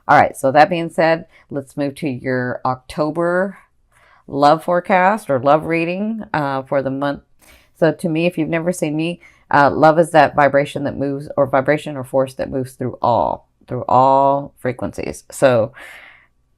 All right, so that being said, let's move to your October love forecast or love reading for the month. So to me, if you've never seen me, love is that vibration that moves, or vibration or force that moves through all frequencies. So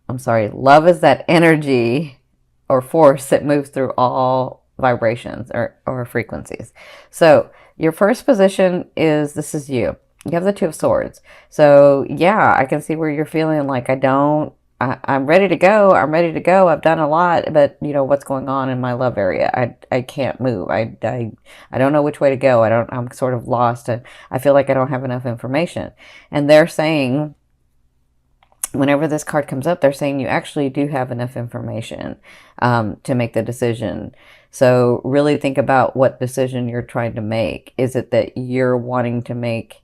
I'm sorry, love is that energy or force that moves through all vibrations or frequencies. So your first position is, this is you. You have the Two of Swords. So yeah, I can see where you're feeling like I'm ready to go. I'm ready to go. I've done a lot, but you know what's going on in my love area. I can't move. I don't know which way to go. I'm sort of lost. I feel like I don't have enough information. And they're saying, whenever this card comes up, they're saying you actually do have enough information to make the decision. So really think about what decision you're trying to make. Is it that you're wanting to make,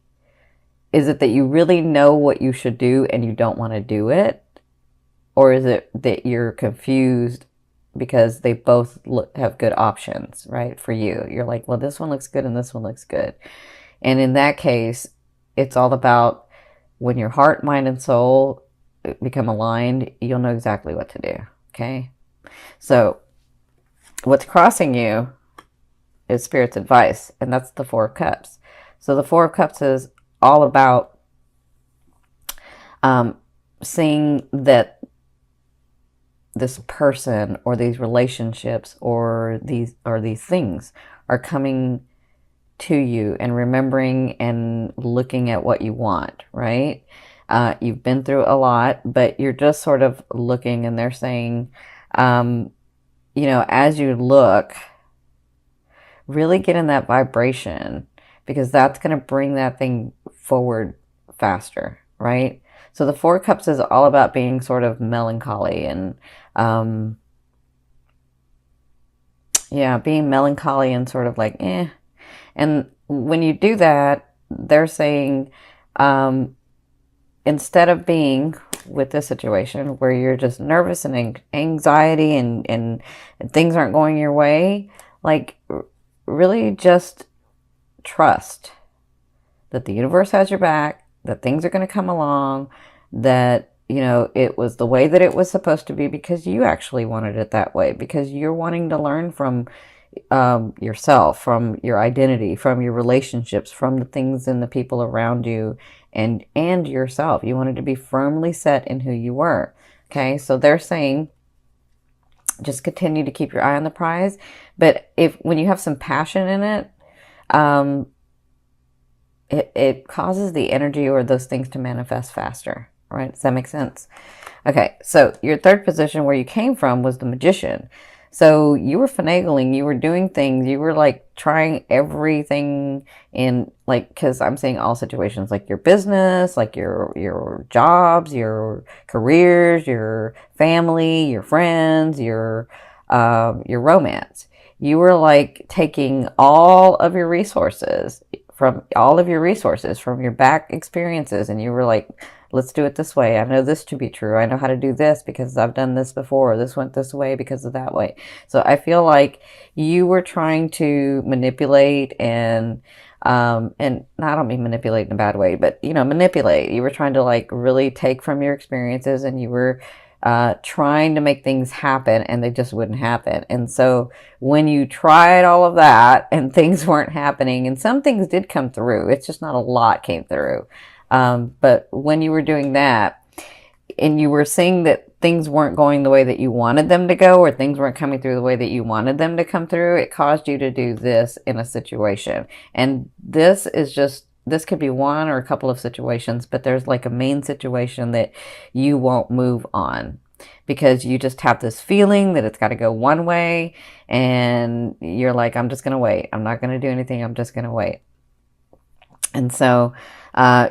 is it that you really know what you should do and you don't want to do it? Or is it that you're confused because they both have good options, right, for you? You're like, well, this one looks good and this one looks good. And in that case, it's all about when your heart, mind, and soul become aligned, you'll know exactly what to do, okay? So what's crossing you is Spirit's advice, and that's the Four of Cups. So the Four of Cups is all about seeing that this person or these relationships or these things are coming to you, and remembering and looking at what you want, right? You've been through a lot, but you're just sort of looking, and they're saying, as you look, really get in that vibration, because that's going to bring that thing forward faster, right? So the Four of Cups is all about being sort of melancholy and, being melancholy and sort of like, eh. And when you do that, they're saying, instead of being with this situation where you're just nervous and anxiety and things aren't going your way, like really just trust that the universe has your back, that things are going to come along, that, it was the way that it was supposed to be because you actually wanted it that way, because you're wanting to learn from yourself, from your identity, from your relationships, from the things and the people around you, and yourself. You wanted to be firmly set in who you were. Okay, so they're saying just continue to keep your eye on the prize, but when you have some passion in it, it causes the energy or those things to manifest faster. Right? Does that make sense? Okay, so your third position where you came from was the Magician. So you were finagling, you were doing things, you were like trying everything in, like, because I'm saying all situations, like your business, like your jobs, your careers, your family, your friends, your romance. You were like taking all of your resources from your back experiences, and you were like, let's do it this way. I know this to be true. I know how to do this because I've done this before. This went this way because of that way. So I feel like you were trying to manipulate and I don't mean manipulate in a bad way, but manipulate. You were trying to like really take from your experiences, and you were trying to make things happen, and they just wouldn't happen. And so when you tried all of that and things weren't happening, and some things did come through, it's just not a lot came through. But when you were doing that and you were seeing that things weren't going the way that you wanted them to go, or things weren't coming through the way that you wanted them to come through, it caused you to do this in a situation. And this could be one or a couple of situations, but there's like a main situation that you won't move on because you just have this feeling that it's got to go one way, and you're like, I'm just going to wait. I'm not going to do anything. I'm just going to wait. And so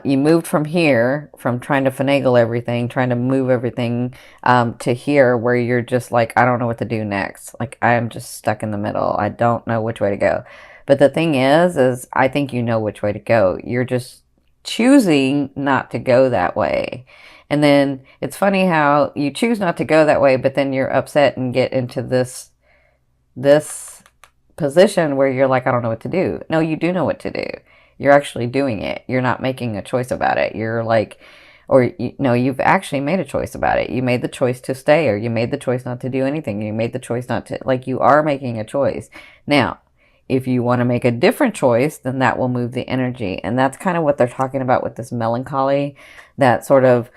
you moved from here, from trying to finagle everything, trying to move everything, to here where you're just like, I don't know what to do next. Like, I am just stuck in the middle. I don't know which way to go. But the thing is I think you know which way to go. You're just choosing not to go that way. And then it's funny how you choose not to go that way, but then you're upset and get into this position where you're like, I don't know what to do. No, you do know what to do. You're actually doing it. You're not making a choice about it. You're like, or you've actually made a choice about it. You made the choice to stay, or you made the choice not to do anything. You made the choice not to, like, you are making a choice. Now, if you want to make a different choice, then that will move the energy. And that's kind of what they're talking about with this melancholy, that sort of,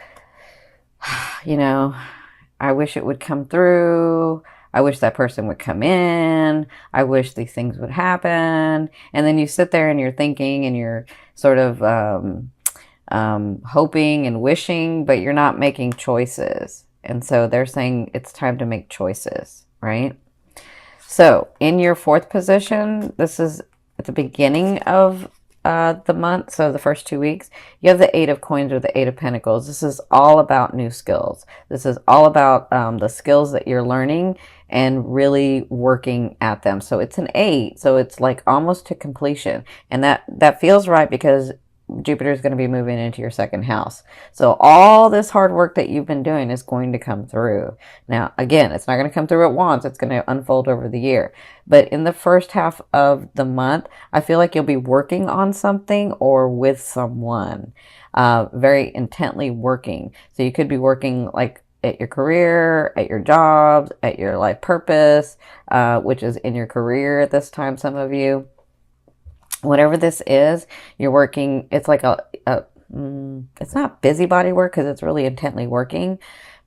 I wish it would come through. I wish that person would come in. I wish these things would happen. And then you sit there and you're thinking and you're sort of hoping and wishing, but you're not making choices. And so they're saying it's time to make choices, right? So in your fourth position, this is at the beginning of the month, so the first 2 weeks, you have the Eight of Coins or the Eight of Pentacles. This is all about new skills. This is all about the skills that you're learning and really working at them. So it's an 8, so it's like almost to completion. And that feels right because Jupiter is going to be moving into your second house. So all this hard work that you've been doing is going to come through. Now, again, it's not going to come through at once. It's going to unfold over the year. But in the first half of the month, I feel like you'll be working on something or with someone, very intently working. So you could be working like at your career, at your jobs, at your life purpose, which is in your career at this time, some of you. Whatever this is, you're working, it's like it's not busybody work because it's really intently working,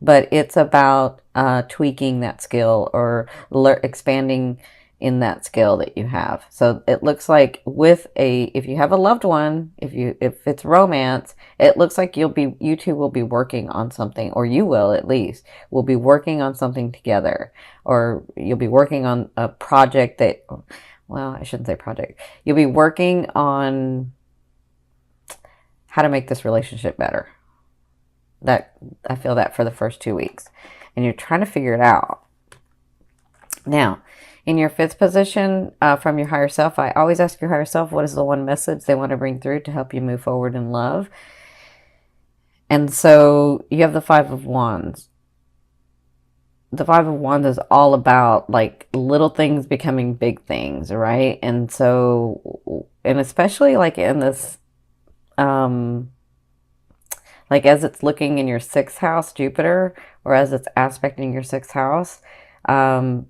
but it's about tweaking that skill or expanding in that skill that you have. So it looks like if you have a loved one, if it's romance, it looks like you two will be working on something, or you will at least, will be working on something together, or you'll be working on a project that, well, I shouldn't say project. You'll be working on how to make this relationship better. I feel that for the first 2 weeks. And you're trying to figure it out. Now, in your fifth position, from your higher self, I always ask your higher self, what is the one message they want to bring through to help you move forward in love? And so you have the Five of Wands. The Five of Wands is all about like little things becoming big things, right? And so, and especially like in this, like as it's looking in your sixth house, Jupiter, or as it's aspecting your sixth house, you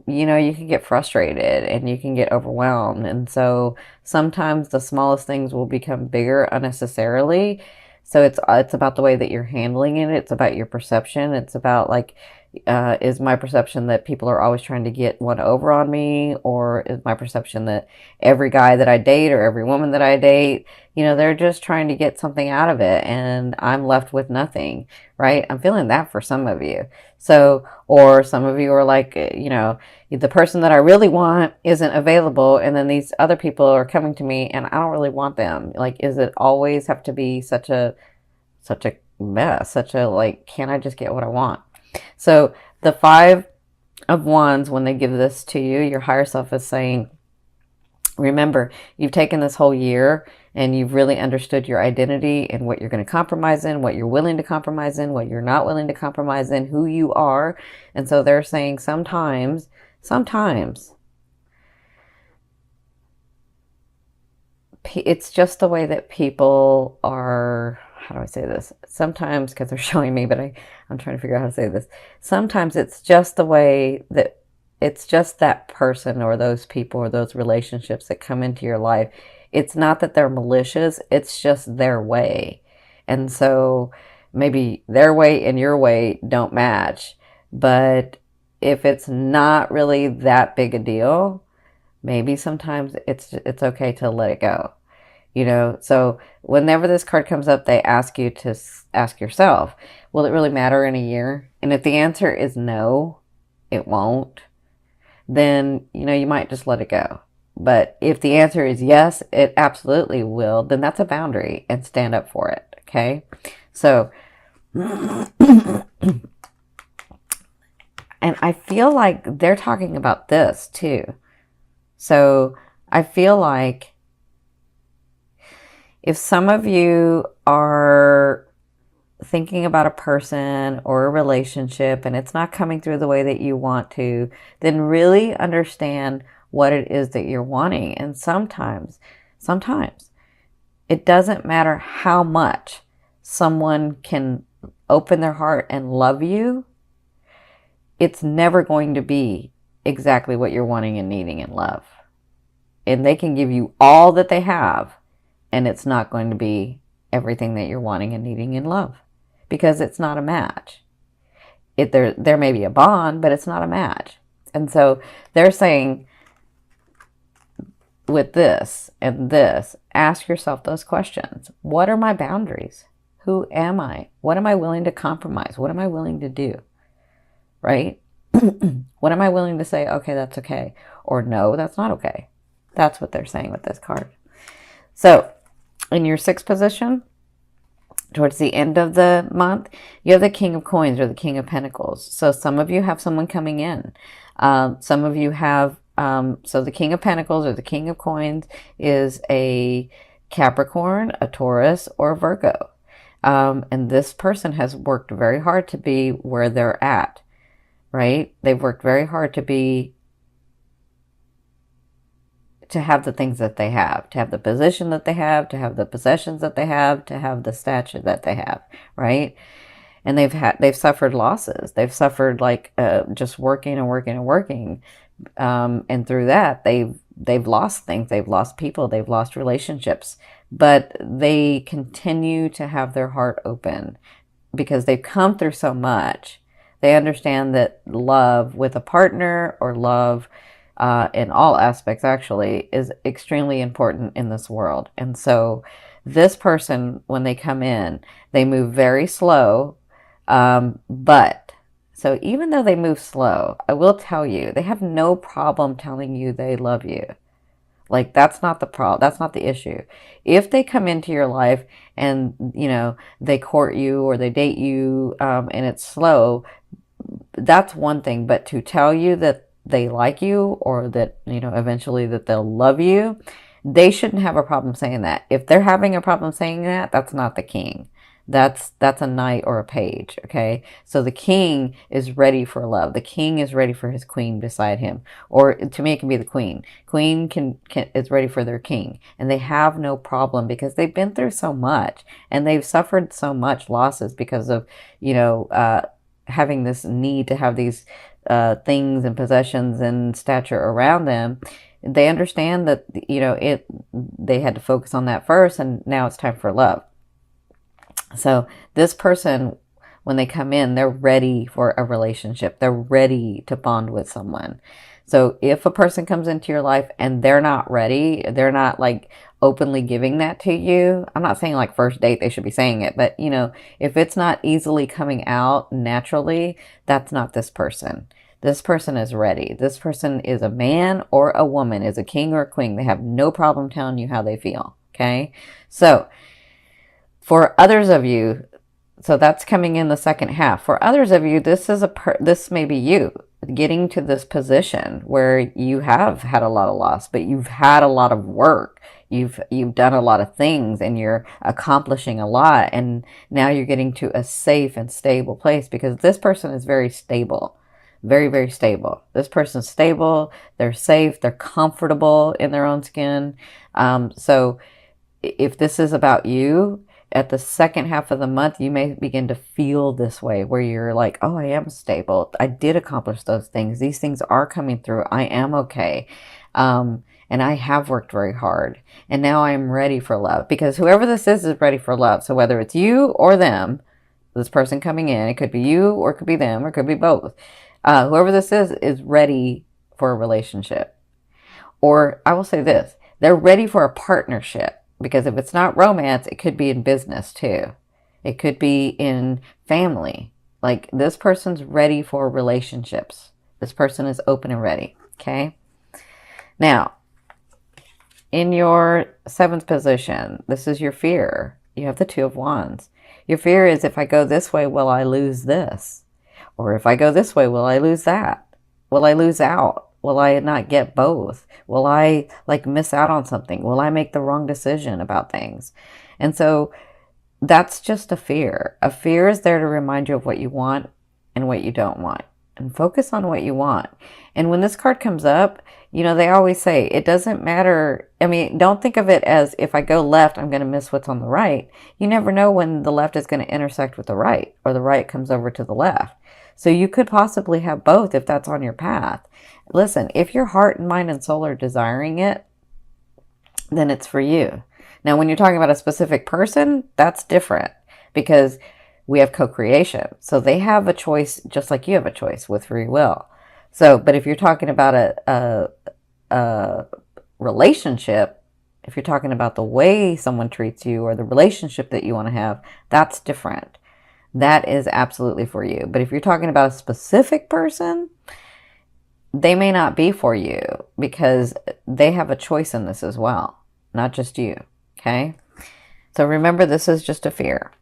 can get frustrated and you can get overwhelmed. And so sometimes the smallest things will become bigger unnecessarily. So it's about the way that you're handling it. It's about your perception. It's about like, is my perception that people are always trying to get one over on me? Or is my perception that every guy that I date or every woman that I date, they're just trying to get something out of it and I'm left with nothing, right? I'm feeling that for some of you. So, or some of you are like, the person that I really want isn't available and then these other people are coming to me and I don't really want them. Like, is it always have to be such a mess, like, can't I just get what I want? So the Five of Wands, when they give this to you, your higher self is saying, remember, you've taken this whole year and you've really understood your identity and what you're going to compromise in, what you're willing to compromise in, what you're not willing to compromise in, who you are. And so they're saying sometimes it's just the way that people are. How do I say this? Sometimes, because they're showing me, but I'm trying to figure out how to say this. Sometimes it's just the way that it's just that person or those people or those relationships that come into your life. It's not that they're malicious. It's just their way. And so maybe their way and your way don't match. But if it's not really that big a deal, maybe sometimes it's okay to let it go. So whenever this card comes up, they ask you to ask yourself, will it really matter in a year? And if the answer is no, it won't, then, you might just let it go. But if the answer is yes, it absolutely will, then that's a boundary and stand up for it. Okay. So, and I feel like they're talking about this too. So I feel like if some of you are thinking about a person or a relationship and it's not coming through the way that you want to, then really understand what it is that you're wanting. And sometimes it doesn't matter how much someone can open their heart and love you, it's never going to be exactly what you're wanting and needing in love. And they can give you all that they have, and it's not going to be everything that you're wanting and needing in love, because it's not a match. There may be a bond, but it's not a match. And so they're saying, with this and this, ask yourself those questions. What are my boundaries? Who am I? What am I willing to compromise? What am I willing to do? Right? What am I willing to say, okay, that's okay, or no, that's not okay? That's what they're saying with this card. So in your sixth position, towards the end of the month, you have the King of Coins or the King of Pentacles. So some of you have someone coming in. Some of you have, so the King of Pentacles or the King of Coins is a Capricorn, a Taurus, or a Virgo. And this person has worked very hard to be where they're at, right? They've worked very hard to have the things that they have, to have the position that they have, to have the possessions that they have, to have the stature that they have, right? And they've suffered losses. They've suffered like just working and working and working, and through that they've lost things. They've lost people. They've lost relationships, but they continue to have their heart open because they've come through so much. They understand that love with a partner, or love in all aspects actually, is extremely important in this world. And so this person, when they come in, they move very slow, but so even though they move slow, I will tell you, they have no problem telling you they love you. Like, that's not the problem. That's not the issue. If they come into your life and, you know, they court you or they date you, and it's slow, that's one thing. But to tell you that they like you, or that, you know, eventually that they'll love you, they shouldn't have a problem saying that. If they're having a problem saying that, that's not the king. That's a knight or a page, okay? So the king is ready for love. The king is ready for his queen beside him. Or to me, it can be the queen. Queen is ready for their king. And they have no problem because they've been through so much. And they've suffered so much losses because of, you know, having this need to have these things and possessions and stature around them. They understand that, you know, they had to focus on that first, and now it's time for love. So this person, when they come in, they're ready for a relationship. They're ready to bond with someone. So if a person comes into your life and they're not ready, they're not like openly giving that to you. I'm not saying like first date they should be saying it, but you know, if it's not easily coming out naturally, that's not this person. This person is ready. This person is a man or a woman, is a king or a queen. They have no problem telling you how they feel. Okay. So for others of you, so that's coming in the second half. For others of you, this may be you getting to this position where you have had a lot of loss, but you've had a lot of work. You've done a lot of things, and you're accomplishing a lot, and now you're getting to a safe and stable place because this person is very stable. Very, very stable. This person's stable. They're safe. They're comfortable in their own skin. So if this is about you, at the second half of the month, you may begin to feel this way where you're like, oh, I am stable. I did accomplish those things. These things are coming through. I am okay. And I have worked very hard. And now I am ready for love, because whoever this is ready for love. So whether it's you or them, this person coming in, it could be you or it could be them or it could be both. Whoever this is ready for a relationship. Or I will say this, they're ready for a partnership. Because if it's not romance, it could be in business too. It could be in family. Like, this person's ready for relationships. This person is open and ready. Okay. Now, in your seventh position, this is your fear. You have the Two of Wands. Your fear is, if I go this way, will I lose this? Or if I go this way, will I lose that? Will I lose out? Will I not get both? Will I like miss out on something? Will I make the wrong decision about things? And so that's just a fear. A fear is there to remind you of what you want and what you don't want. and focus on what you want. And when this card comes up, you know, they always say it doesn't matter. I mean, don't think of it as if I go left, I'm going to miss what's on the right. You never know when the left is going to intersect with the right, or the right comes over to the left. So you could possibly have both if that's on your path. Listen, if your heart and mind and soul are desiring it, then it's for you. Now, when you're talking about a specific person, that's different because we have co-creation. So they have a choice just like you have a choice with free will. So, but if you're talking about a relationship, if you're talking about the way someone treats you or the relationship that you want to have, that's different. That is absolutely for you. But if you're talking about a specific person, they may not be for you because they have a choice in this as well, not just you. Okay? So remember, this is just a fear.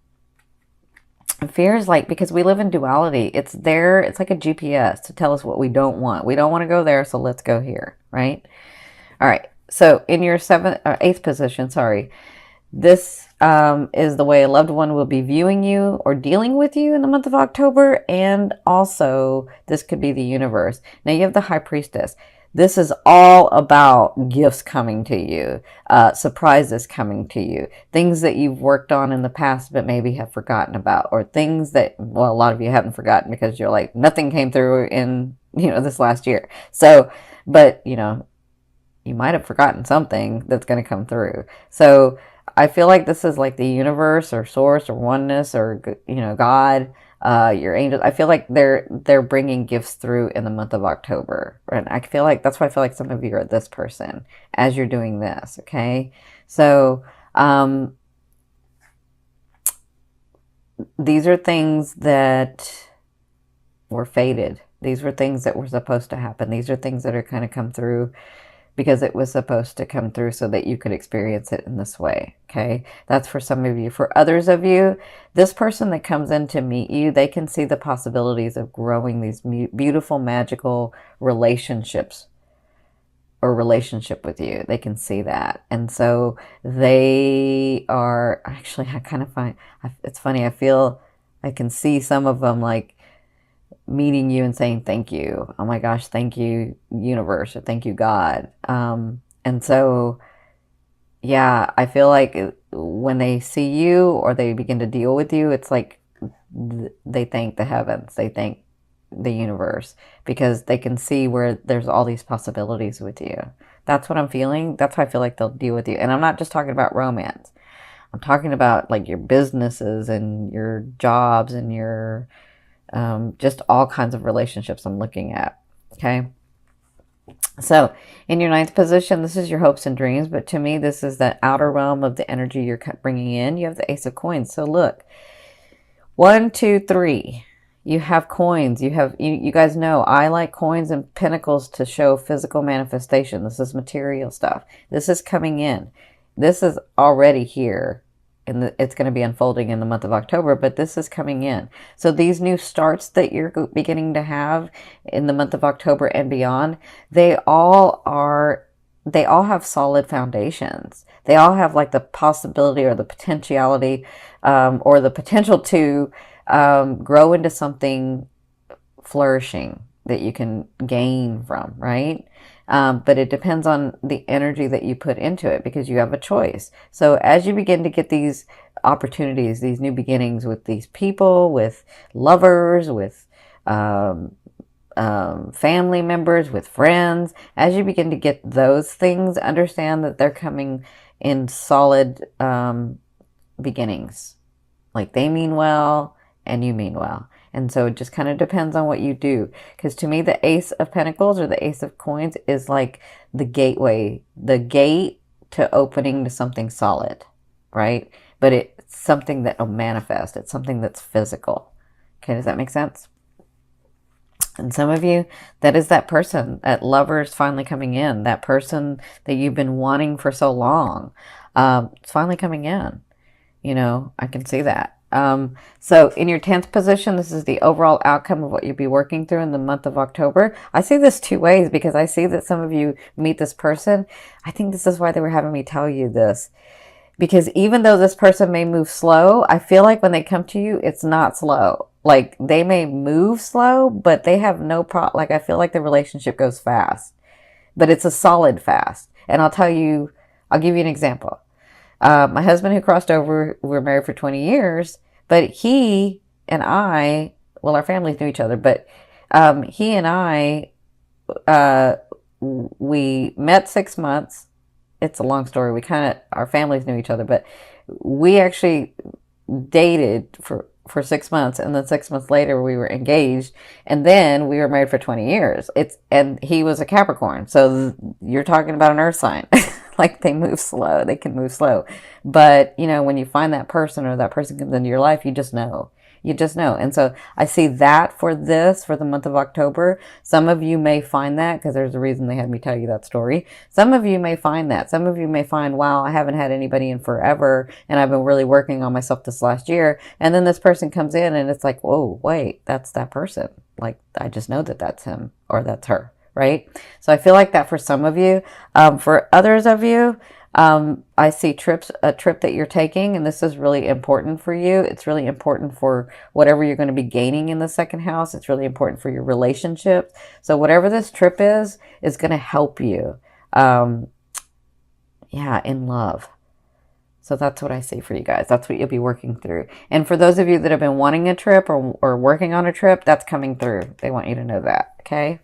Fear is like, because we live in duality, it's there, it's like a GPS to tell us what we don't want. We don't want to go there, so let's go here, right? All right, so in your eighth position, sorry, this is the way a loved one will be viewing you or dealing with you in the month of October, and also this could be the universe. Now you have the High Priestess. This is all about gifts coming to you, surprises coming to you, things that you've worked on in the past but maybe have forgotten about, or things that, well, a lot of you haven't forgotten because you're like, nothing came through in, you know, this last year. So, but, you know, you might have forgotten something that's going to come through. So I feel like this is like the universe or source or oneness or, you know, God, your angels. I feel like they're bringing gifts through in the month of October. And I feel like that's why I feel like some of you are this person as you're doing this. Okay. So, these are things that were fated. These were things that were supposed to happen. These are things that are kind of come through because it was supposed to come through so that you could experience it in this way. Okay. That's for some of you. For others of you, this person that comes in to meet you, they can see the possibilities of growing these beautiful, magical relationships or relationship with you. They can see that. And so they are actually, I kind of find, it's funny. I feel I can see some of them like meeting you and saying, thank you. Oh my gosh, thank you, universe, or thank you, God. And so, yeah, I feel like when they see you or they begin to deal with you, it's like they thank the heavens, they thank the universe, because they can see where there's all these possibilities with you. That's what I'm feeling. That's how I feel like they'll deal with you. And I'm not just talking about romance. I'm talking about like your businesses and your jobs and your just all kinds of relationships I'm looking at. Okay. So in your ninth position, this is your hopes and dreams. But to me, this is the outer realm of the energy you're bringing in. You have the Ace of Coins. So look, 1, 2, 3. You have coins. You have, you guys know I like coins and pentacles to show physical manifestation. This is material stuff. This is coming in. This is already here. And it's going to be unfolding in the month of October, but this is coming in. So these new starts that you're beginning to have in the month of October and beyond, they all have solid foundations. They all have like the possibility or the potentiality, or the potential to grow into something flourishing that you can gain from, right? But it depends on the energy that you put into it, because you have a choice. So as you begin to get these opportunities, these new beginnings with these people, with lovers, with family members, with friends, as you begin to get those things, understand that they're coming in solid beginnings. Like they mean well and you mean well. And so it just kind of depends on what you do. Because to me, the Ace of Pentacles or the Ace of Coins is like the gateway, the gate to opening to something solid, right? But it's something that will manifest. It's something that's physical. Okay, does that make sense? And some of you, that is that person, that lover is finally coming in. That person that you've been wanting for so long. It's finally coming in. You know, I can see that. So in your 10th position, this is the overall outcome of what you'll be working through in the month of October. I see this two ways, because I see that some of you meet this person. I think this is why they were having me tell you this, because even though this person may move slow, I feel like when they come to you, it's not slow. Like, they may move slow, but they have no problem. Like, I feel like the relationship goes fast, but it's a solid fast. And I'll give you an example. My husband who crossed over, we were married for 20 years, but he and I, well, our families knew each other, but he and I, uh, we met 6 months. It's a long story. Our families knew each other, but we actually dated for 6 months, and then 6 months later we were engaged, and then we were married for 20 years. And he was a Capricorn, so you're talking about an earth sign. Like, they move slow, they can move slow, but when you find that person, or that person comes into your life, you just know. And so I see that for the month of October. Some of you may find that, because there's a reason they had me tell you that story. Some of you may find that. Some of you may find, wow, I haven't had anybody in forever, and I've been really working on myself this last year. And then this person comes in, and it's like, whoa, wait, that's that person. Like, I just know that that's him or that's her, right? So I feel like that for some of you. For others of you, I see a trip that you're taking, and this is really important for you. It's really important for whatever you're going to be gaining in the second house. It's really important for your relationships. So whatever this trip is going to help you, in love. So that's what I see for you guys. That's what you'll be working through. And for those of you that have been wanting a trip, or working on a trip, that's coming through. They want you to know that, okay?